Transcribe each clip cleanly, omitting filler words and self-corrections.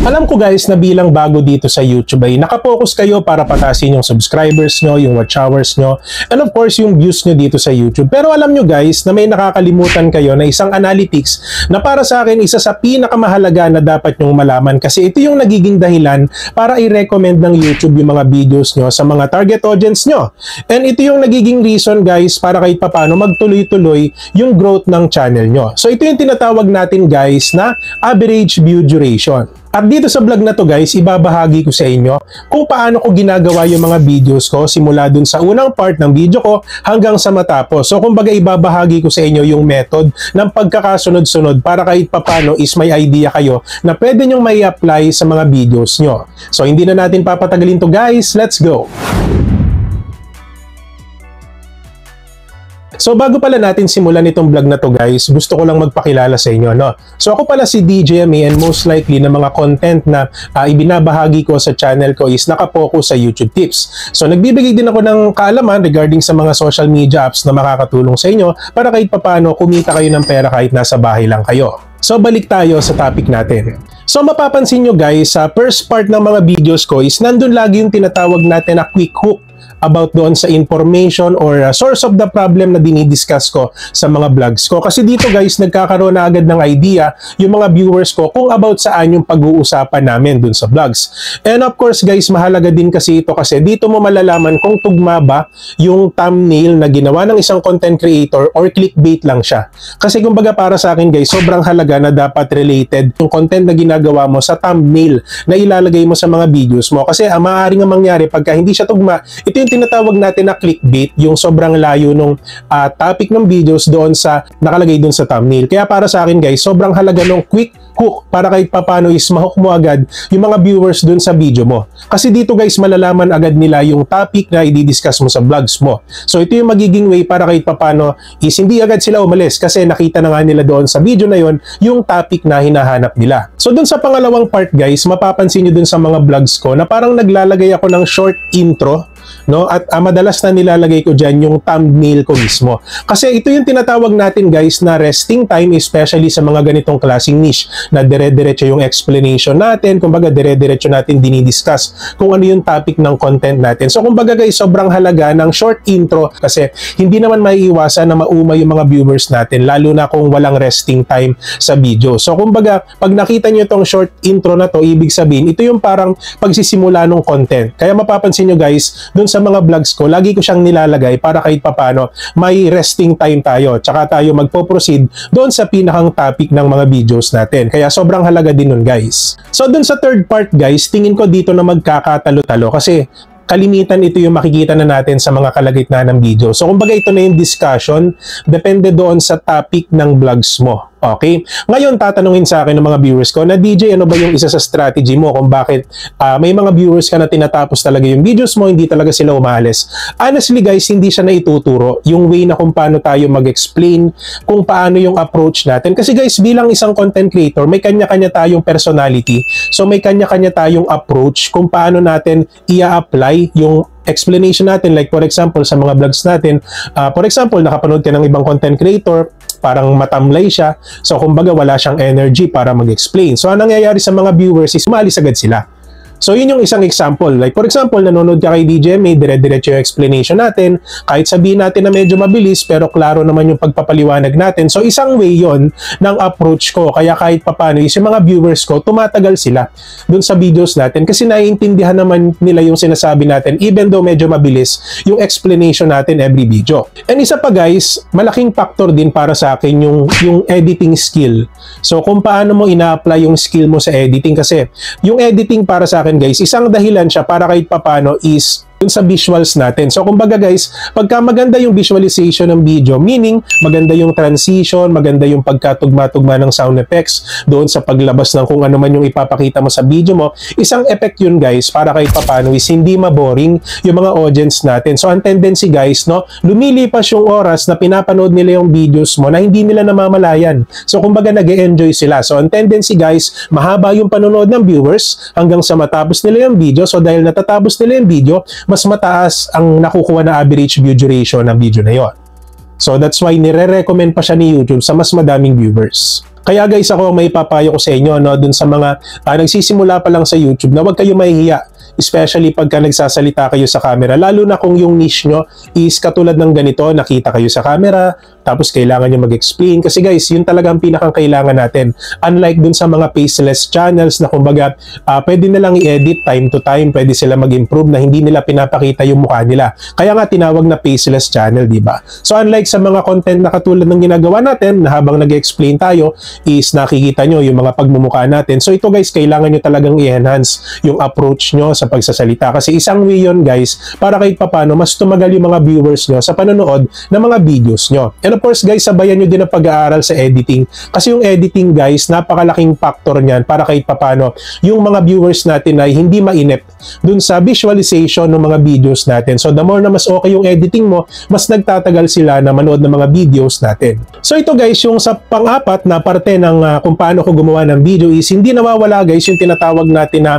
Alam ko guys na bilang bago dito sa YouTube ay nakapokus kayo para patasin yung subscribers nyo, yung watch hours nyo, and of course yung views nyo dito sa YouTube. Pero alam nyo guys na may nakakalimutan kayo na isang analytics na para sa akin isa sa pinakamahalaga na dapat nyong malaman kasi ito yung nagiging dahilan para i-recommend ng YouTube yung mga videos nyo sa mga target audience nyo. And ito yung nagiging reason guys para kahit papano magtuloy-tuloy yung growth ng channel nyo. So ito yung tinatawag natin guys na average view duration. At dito sa vlog na to guys, ibabahagi ko sa inyo kung paano ko ginagawa yung mga videos ko simula dun sa unang part ng video ko hanggang sa matapos. So kumbaga ibabahagi ko sa inyo yung method ng pagkakasunod-sunod para kahit papano is may idea kayo na pwede nyong may apply sa mga videos nyo. So hindi na natin papatagalin to guys, let's go! So bago pala natin simulan itong vlog na to guys, gusto ko lang magpakilala sa inyo, no? So ako pala si DJ MA and most likely na mga content na ibinabahagi ko sa channel ko is nakapokus sa YouTube tips. So nagbibigay din ako ng kaalaman regarding sa mga social media apps na makakatulong sa inyo para kahit papano kumita kayo ng pera kahit nasa bahay lang kayo. So balik tayo sa topic natin. So mapapansin nyo guys, sa first part ng mga videos ko is nandun lagi yung tinatawag natin na quick hook about doon sa information or source of the problem na dinidiscuss ko sa mga vlogs ko. Kasi dito guys, nagkakaroon na agad ng idea yung mga viewers ko kung about saan yung pag-uusapan namin doon sa vlogs. And of course guys, mahalaga din kasi ito kasi dito mo malalaman kung tugma ba yung thumbnail na ginawa ng isang content creator or clickbait lang siya. Kasi kumbaga para sa akin guys, sobrang halaga na dapat related yung content na ginagawa mo sa thumbnail na ilalagay mo sa mga videos mo. Kasi maaaring nga mangyari pagka hindi siya tugma, ito yung tinatawag natin na clickbait, yung sobrang layo nung topic ng videos doon sa nakalagay doon sa thumbnail. Kaya para sa akin guys, sobrang halaga nung quick hook para kahit papano is mahook mo agad yung mga viewers doon sa video mo. Kasi dito guys, malalaman agad nila yung topic na i-discuss mo sa vlogs mo. So ito yung magiging way para kahit papano is hindi agad sila umalis kasi nakita na nga nila doon sa video na yon yung topic na hinahanap nila. So doon sa pangalawang part guys, mapapansin nyo doon sa mga vlogs ko na parang naglalagay ako ng short intro, no? At madalas na nilalagay ko dyan yung thumbnail ko mismo. Kasi ito yung tinatawag natin guys na resting time, especially sa mga ganitong klaseng niche na dire-diretso yung explanation natin, kumbaga dire-diretso natin dinidiscuss kung ano yung topic ng content natin. So kumbaga guys, sobrang halaga ng short intro kasi hindi naman maiiwasan na maumay yung mga viewers natin, lalo na kung walang resting time sa video. So kumbaga, pag nakita nyo itong short intro na to, ibig sabihin, ito yung parang pagsisimula ng content. Kaya mapapansin nyo guys, dun sa mga vlogs ko, lagi ko siyang nilalagay para kahit papano may resting time tayo. Tsaka tayo magpo-proceed doon sa pinakang topic ng mga videos natin. Kaya sobrang halaga din nun guys. So doon sa third part guys, tingin ko dito na magkakatalo-talo kasi kalimitan ito yung makikita na natin sa mga kalagitnaan ng video. So kumbaga ito na yung discussion, depende doon sa topic ng vlogs mo. Okay? Ngayon, tatanungin sa akin ng mga viewers ko na DJ, ano ba yung isa sa strategy mo kung bakit may mga viewers ka na tinatapos talaga yung videos mo, hindi talaga sila umalis. Honestly guys, hindi siya na ituturo yung way na kung paano tayo mag-explain, kung paano yung approach natin. Kasi guys, bilang isang content creator, may kanya-kanya tayong personality. So may kanya-kanya tayong approach kung paano natin i-apply yung explanation natin. Like for example, sa mga vlogs natin, for example, nakapanood ka ng ibang content creator, parang matamlay siya. So, kumbaga, wala siyang energy para mag-explain. So, ang nangyayari sa mga viewers is maalis agad sila. So, yun yung isang example. Like, for example, nanonood ka kay DJ may dire-diretso yung explanation natin. Kahit sabihin natin na medyo mabilis, pero klaro naman yung pagpapaliwanag natin. So, isang way yon ng approach ko. Kaya kahit papano, yung mga viewers ko, tumatagal sila dun sa videos natin. Kasi naiintindihan naman nila yung sinasabi natin, even though medyo mabilis yung explanation natin every video. And isa pa guys, malaking factor din para sa akin yung editing skill. So, kung paano mo ina-apply yung skill mo sa editing. Kasi, yung editing para sa akin guys, isang dahilan siya para kahit papano is dun sa visuals natin. So kumbaga guys, pagka maganda yung visualization ng video, meaning maganda yung transition, maganda yung pagkatugma-tugma ng sound effects doon sa paglabas ng kung ano man yung ipapakita mo sa video mo, isang effect yun guys para kahit papano is hindi maboring yung mga audience natin. So ang tendency guys, no, lumilipas yung oras na pinapanood nila yung videos mo na hindi nila namamalayan. So kumbaga nag-e-enjoy sila. So ang tendency guys, mahaba yung panonood ng viewers hanggang sa matapos nila yung video. So dahil natatapos nila yung video, mas mataas ang nakukuha na average view duration ng video na yon. So that's why nire-recommend pa siya ni YouTube sa mas madaming viewers. Kaya guys, ako may papayo ko sa inyo, no, dun sa mga nagsisimula pa lang sa YouTube, na huwag kayo mahihiya, especially pagka nagsasalita kayo sa camera, lalo na kung yung niche nyo is katulad ng ganito, nakita kayo sa camera, tapos kailangan nyo mag-explain. Kasi guys, yun talaga ang pinakang kailangan natin. Unlike dun sa mga faceless channels na kumbaga, pwede nilang i-edit time to time, pwede sila mag-improve na hindi nila pinapakita yung mukha nila. Kaya nga tinawag na faceless channel, di ba? So unlike sa mga content na katulad ng ginagawa natin, na habang nag-explain tayo, is nakikita nyo yung mga pagmumukha natin. So ito guys, kailangan nyo talagang i-enhance yung approach nyo sa pagsasalita. Kasi isang way yun guys, para kahit papano, mas tumagal yung mga viewers nyo sa panonood ng mga videos nyo. And of course guys, sabayan nyo din ang pag-aaral sa editing. Kasi yung editing guys, napakalaking factor niyan para kahit papano, yung mga viewers natin ay hindi mainip dun sa visualization ng mga videos natin. So the more na mas okay yung editing mo, mas nagtatagal sila na manood ng mga videos natin. So ito guys, yung sa pang-apat na parte ng kung paano ko gumawa ng video is hindi nawawala guys yung tinatawag natin na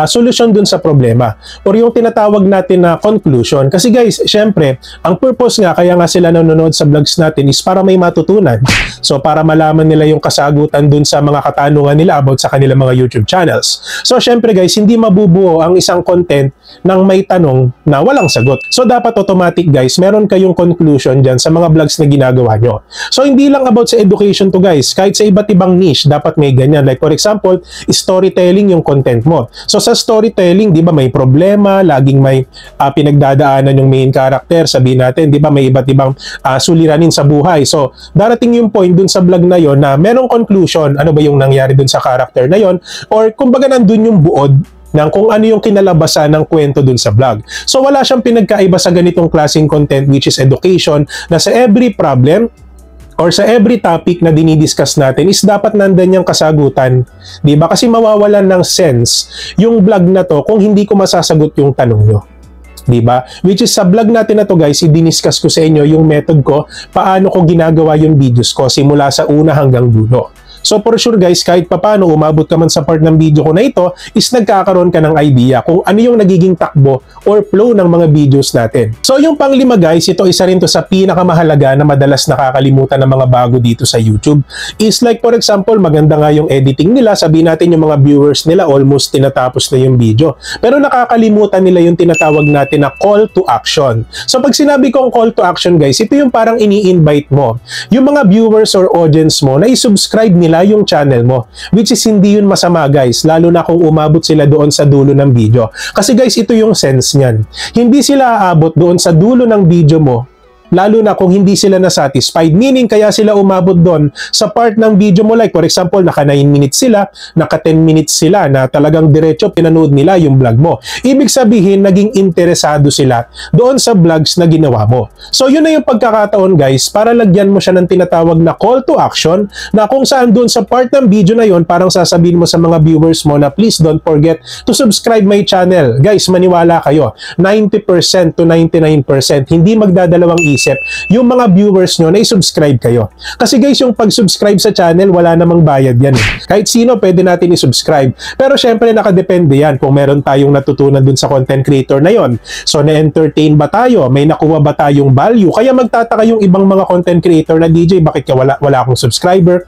solusyon dun sa problema or yung tinatawag natin na conclusion. Kasi guys, syempre, ang purpose nga kaya nga sila nanonood sa vlogs natin is para may matutunan. So para malaman nila yung kasagutan dun sa mga katanungan nila about sa kanilang mga YouTube channels. So syempre guys, hindi mabubuo ang isang content ng may tanong na walang sagot. So dapat automatic guys, meron kayong conclusion dyan sa mga vlogs na ginagawa nyo. So hindi lang about sa education to guys, kahit sa iba't ibang niche, dapat may ganyan. Like for example, storytelling yung content mo. So sa storytelling, di ba may problema, laging may pinagdadaanan yung main character, sabihin natin, di ba may iba't ibang suliranin sa buhay. So darating yung point dun sa vlog na yon na merong conclusion, ano ba yung nangyari dun sa character na yon, or kumbaga nandun yung buod ng kung ano yung kinalabasan ng kwento dun sa vlog. So wala siyang pinagkaiba sa ganitong klaseng content which is education, na sa every problem or sa every topic na dinidiscuss natin is dapat nandun yung kasagutan. Diba? Kasi mawawalan ng sense yung vlog na to kung hindi ko masasagot yung tanong nyo. Diba? Which is sa vlog natin na to guys, i-discuss ko sa inyo yung method ko, paano ko ginagawa yung videos ko simula sa una hanggang dulo. So for sure guys, kahit papano umabot ka man sa part ng video ko na ito, is nagkakaroon ka ng idea kung ano yung nagiging takbo or flow ng mga videos natin. So yung panglima guys, ito isa rin to sa pinakamahalaga na madalas nakakalimutan ng mga bago dito sa YouTube, is like for example, maganda nga yung editing nila, sabihin natin yung mga viewers nila almost tinatapos na yung video, pero nakakalimutan nila yung tinatawag natin na call to action. So pag sinabi kong call to action guys, ito yung parang ini-invite mo yung mga viewers or audience mo na i-subscribe nila yung channel mo, which is hindi yun masama guys, lalo na kung umabot sila doon sa dulo ng video. Kasi guys, ito yung sense niyan. Hindi sila aabot doon sa dulo ng video mo lalo na kung hindi sila na-satisfied. Meaning, kaya sila umabot doon sa part ng video mo. Like, for example, naka 9 minutes sila, naka 10 minutes sila na talagang diretso pinanood nila yung vlog mo. Ibig sabihin, naging interesado sila doon sa vlogs na ginawa mo. So, yun na yung pagkakataon, guys, para lagyan mo siya ng tinatawag na call to action na kung saan doon sa part ng video na yon parang sasabihin mo sa mga viewers mo na please don't forget to subscribe my channel. Guys, maniwala kayo, 90% to 99% hindi magdadalawang isip yung mga viewers nyo na i-subscribe kayo. Kasi guys, yung pag-subscribe sa channel, wala namang bayad yan eh. Kahit sino pwede natin i-subscribe. Pero syempre nakadepende yan kung meron tayong natutunan dun sa content creator na yon. So na-entertain ba tayo? May nakuha ba tayong value? Kaya magtataka yung ibang mga content creator na DJ, bakit ka wala akong subscriber?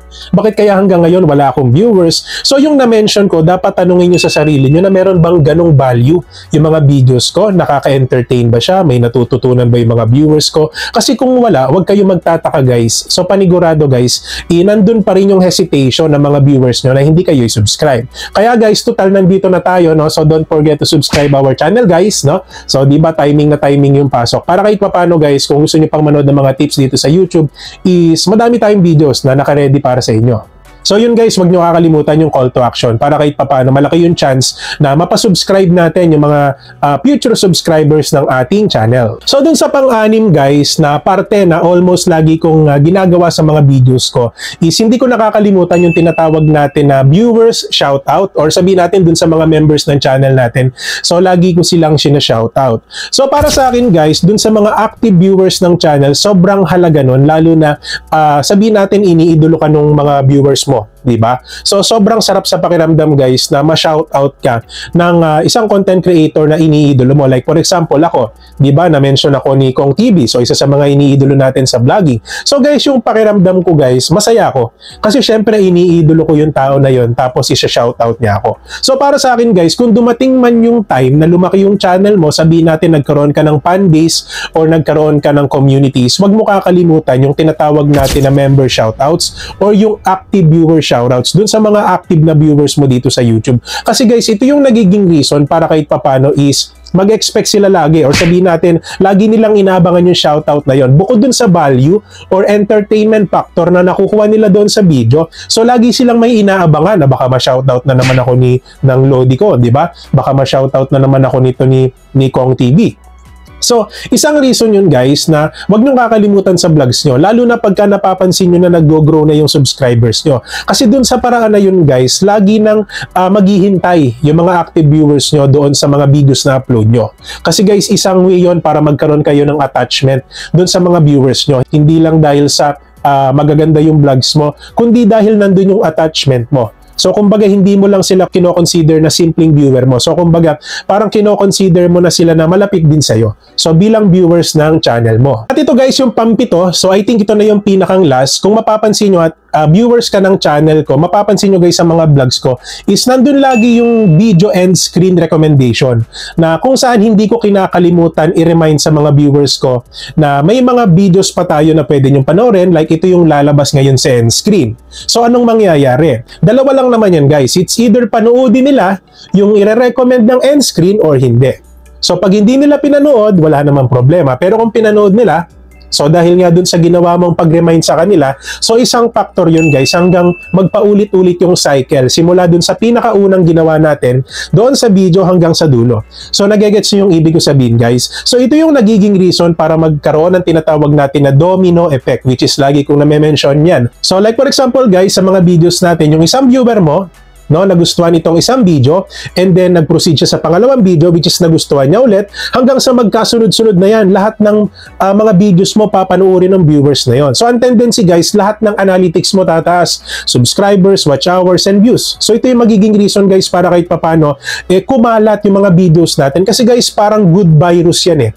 Bakit kaya hanggang ngayon wala akong viewers? So yung na-mention ko, dapat tanungin nyo sa sarili nyo na meron bang ganong value yung mga videos ko? Nakaka-entertain ba siya? May natututunan ba yung mga viewers ko? Kasi kung wala, huwag kayo magtataka guys. So panigurado guys, nandun pa rin yung hesitation ng mga viewers nyo na hindi kayo i-subscribe. Kaya guys, total nandito na tayo, no? So don't forget to subscribe our channel guys, no? So di ba timing na timing yung pasok? Para kahit paano guys, kung gusto nyo pang manood ng mga tips dito sa YouTube, is madami tayong videos na naka-ready para sa inyo. So yun guys, wag nyo kakalimutan yung call to action para kahit papaano malaki yung chance na mapasubscribe natin yung mga future subscribers ng ating channel. So dun sa pang-anim guys na parte na almost lagi kong ginagawa sa mga videos ko is hindi ko nakakalimutan yung tinatawag natin na viewers shoutout or sabihin natin dun sa mga members ng channel natin. So lagi ko silang sina-shoutout. So para sa akin guys, dun sa mga active viewers ng channel, sobrang halaga nun, lalo na sabihin natin iniidolo ka nung mga viewers mo. di ba? So sobrang sarap sa pakiramdam guys na ma-shoutout ka ng isang content creator na iniidolo mo. Like for example ako, di ba, na-mention ako ni Kong TV. So isa sa mga iniidolo natin sa vlogging. So guys, yung pakiramdam ko guys, masaya ako. Kasi syempre iniidolo ko yung tao na yon, tapos isa-shoutout niya ako. So para sa akin guys, kung dumating man yung time na lumaki yung channel mo, sabihin natin nagkaroon ka ng fan base or nagkaroon ka ng communities, wag mo kakalimutan yung tinatawag natin na member shoutouts or yung active viewer shoutouts dun sa mga active na viewers mo dito sa YouTube. Kasi guys, ito yung nagiging reason para kahit papano is mag-expect sila lagi or sabihin natin, lagi nilang inaabangan yung shoutout na yon. Bukod dun sa value or entertainment factor na nakukuha nila doon sa video, so lagi silang may inaabangan na baka ma-shoutout na naman ako ng Lodi ko, di ba? Baka ma-shoutout na naman ako nito ni Kong TV. So, isang reason yun guys na wag niyong kakalimutan sa vlogs nyo, lalo na pagka napapansin nyo na nag-grow na yung subscribers nyo. Kasi dun sa paraan na yun guys, lagi nang maghihintay yung mga active viewers nyo doon sa mga videos na upload nyo. Kasi guys, isang way yun para magkaroon kayo ng attachment doon sa mga viewers nyo. Hindi lang dahil sa magaganda yung vlogs mo, kundi dahil nandun yung attachment mo. So, kumbaga, hindi mo lang sila kino-consider na simpleng viewer mo. So, kumbaga, parang kino-consider mo na sila na malapit din sa'yo. So, bilang viewers ng channel mo. At ito guys, yung pampito. So, I think ito na yung pinakang last. Kung mapapansin nyo at viewers ka ng channel ko, mapapansin nyo guys sa mga vlogs ko, is nandun lagi yung video and screen recommendation. Na kung saan hindi ko kinakalimutan i-remind sa mga viewers ko na may mga videos pa tayo na pwede nyong panoorin. Like ito yung lalabas ngayon sa end screen. So, anong mangyayari? Dalawa lang naman yan guys. It's either panoodin nila yung i-recommend ng end screen or hindi. So pag hindi nila pinanood, wala namang problema. Pero kung pinanood nila, so dahil nga dun sa ginawa mong pag-remind sa kanila, so isang factor yun guys hanggang magpaulit-ulit yung cycle. Simula dun sa pinakaunang ginawa natin, doon sa video hanggang sa dulo. So nagigets nyo yung ibig ko sabihin guys. So ito yung nagiging reason para magkaroon ng tinatawag natin na domino effect, which is lagi kong na-mention yan. So like for example guys, sa mga videos natin, yung isang viewer mo, no, nagustuhan itong isang video and then nag-proceed siya sa pangalawang video which is nagustuhan niya ulit hanggang sa magkasunod-sunod na yan. Lahat ng mga videos mo papanoorin ng viewers na yon. So ang tendency guys, lahat ng analytics mo tataas, subscribers, watch hours, and views. So ito yung magiging reason guys para kahit papano kumalat yung mga videos natin kasi guys parang good virus yan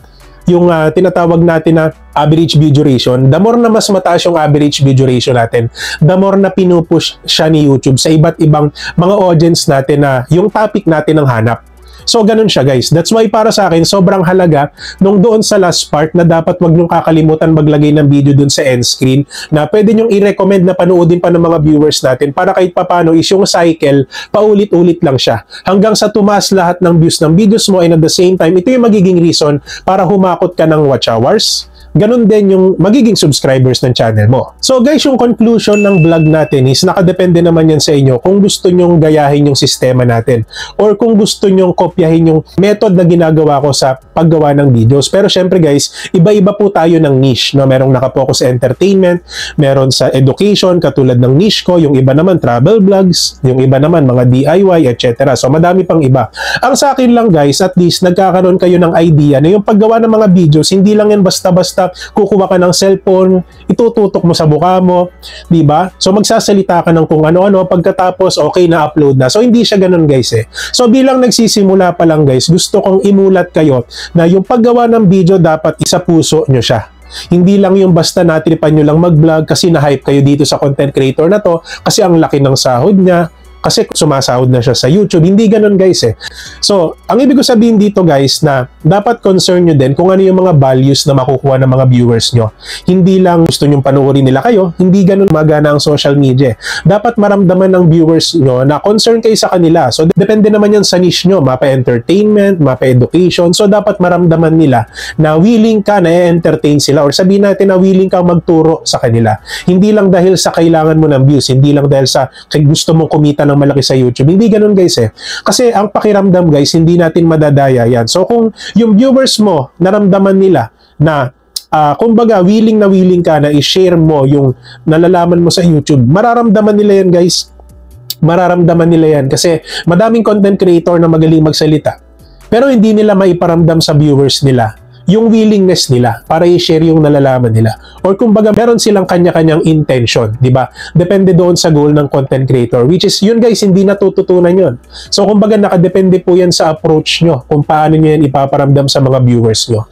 yung tinatawag natin na average view duration. The more na mas mataas yung average view duration natin, the more na pinupush siya ni YouTube sa iba't ibang mga audience natin na yung topic natin ang hanap. So, ganun siya guys. That's why para sa akin, sobrang halaga nung doon sa last part na dapat wag niyong kakalimutan maglagay ng video doon sa end screen na pwede niyong i-recommend na panoodin pa ng mga viewers natin para kahit papano is yung cycle, paulit-ulit lang siya. Hanggang sa tumaas lahat ng views ng videos mo and at the same time, ito yung magiging reason para humakot ka ng watch hours. Ganun din yung magiging subscribers ng channel mo. So guys, yung conclusion ng vlog natin is nakadepende naman yan sa inyo kung gusto nyong gayahin yung sistema natin or kung gusto nyong kopyahin yung method na ginagawa ko sa paggawa ng videos. Pero syempre guys, iba-iba po tayo ng niche. No? Merong nakapokus sa entertainment, meron sa education katulad ng niche ko, yung iba naman travel vlogs, yung iba naman mga DIY, etc. So madami pang iba. Ang sa akin lang guys, at least nagkakaroon kayo ng idea na yung paggawa ng mga videos, hindi lang yan basta-basta kukuha ka ng cellphone, itututok mo sa mukha mo, di ba? So magsasalita ka ng kung ano-ano, pagkatapos okay na upload na. So hindi siya ganun guys So bilang nagsisimula pa lang guys, gusto kong imulat kayo na yung paggawa ng video dapat isa puso nyo siya. Hindi lang yung basta natripan nyo lang mag-vlog kasi na-hype kayo dito sa content creator na to kasi ang laki ng sahod niya, kasi sumasahod na siya sa YouTube. Hindi ganun guys So, ang ibig ko sabihin dito guys na dapat concern nyo din kung ano yung mga values na makukuha ng mga viewers nyo. Hindi lang gusto nyong panoorin nila kayo, hindi ganun magana ang social media. Dapat maramdaman ng viewers nyo na concern kayo sa kanila. So, depende naman yan sa niche nyo, mapa-entertainment, mapa-education. So, dapat maramdaman nila na willing ka na i-entertain sila or sabihin natin na willing kang magturo sa kanila. Hindi lang dahil sa kailangan mo ng views, hindi lang dahil sa gusto mong kumita ng malaki sa YouTube. Hindi ganun guys Kasi ang pakiramdam guys, hindi natin madadaya yan. So kung yung viewers mo, naramdaman nila na kumbaga willing na willing ka na i-share mo yung nalalaman mo sa YouTube, mararamdaman nila yan guys. Mararamdaman nila yan kasi madaming content creator na magaling magsalita. Pero hindi nila maiparamdam sa viewers nila yung willingness nila para i-share yung nalalaman nila. Or kumbaga meron silang kanya-kanyang intention, di ba? Depende doon sa goal ng content creator, which is yun guys, hindi natututunan yun. So kumbaga nakadepende po yan sa approach nyo kung paano nyo yan ipaparamdam sa mga viewers nyo.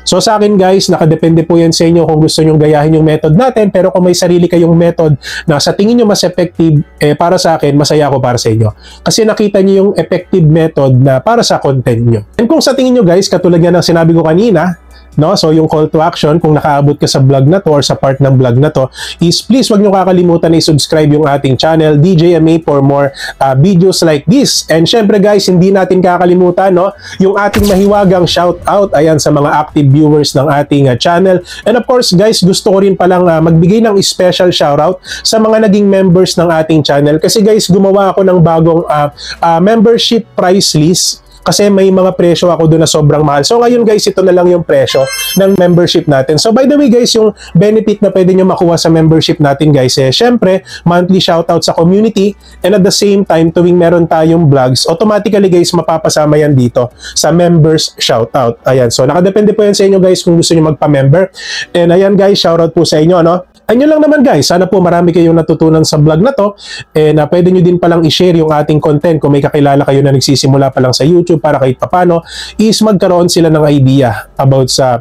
So sa akin guys, nakadepende po yan sa inyo kung gusto nyong gayahin yung method natin, pero kung may sarili kayong method na sa tingin nyo mas effective, para sa akin, masaya ako para sa inyo. Kasi nakita nyo yung effective method na para sa content nyo. And kung sa tingin nyo guys, katulad nga ng sinabi ko kanina, no? So yung call to action, kung nakaabot ka sa vlog na to or sa part ng vlog na to, is please wag nyo kakalimutan na i-subscribe yung ating channel, DJMA, for more videos like this. And syempre guys, hindi natin kakalimutan, no, yung ating mahiwagang shoutout, ayan, sa mga active viewers ng ating channel. And of course guys, gusto ko rin palang magbigay ng special shoutout sa mga naging members ng ating channel. Kasi guys, gumawa ako ng bagong membership price list. Kasi may mga presyo ako doon na sobrang mahal. So ngayon guys, ito na lang yung presyo ng membership natin. So by the way guys, yung benefit na pwede nyo makuha sa membership natin guys, syempre, monthly shoutout sa community, and at the same time, tuwing meron tayong vlogs, automatically guys, mapapasama yan dito sa members shoutout. Ayan, so nakadepende po yan sa inyo guys kung gusto nyo magpa-member. And ayan guys, shoutout po sa inyo, no? Ayun lang naman guys, sana po marami kayong natutunan sa vlog na to, and pwede nyo din palang i-share yung ating content kung may kakilala kayo na nagsisimula pa lang sa YouTube para kahit papano is magkaroon sila ng idea about sa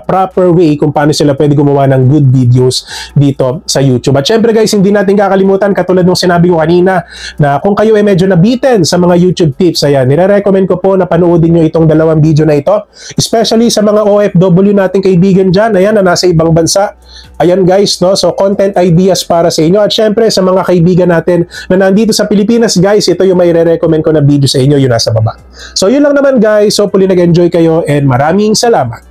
proper way kung paano sila pwede gumawa ng good videos dito sa YouTube. At syempre guys, hindi natin kakalimutan, katulad ng sinabi ko kanina, na kung kayo ay medyo nabitin sa mga YouTube tips, ayan, nire-recommend ko po na panoodin nyo itong dalawang video na ito, especially sa mga OFW nating kaibigan dyan, ayan, na nasa ibang bansa. Ayan guys, no? So content ideas para sa inyo. At syempre sa mga kaibigan natin na nandito sa Pilipinas guys, ito yung may re-recommend ko na video sa inyo, yung nasa baba. So yun lang naman guys, hopefully nag-enjoy kayo and maraming salamat.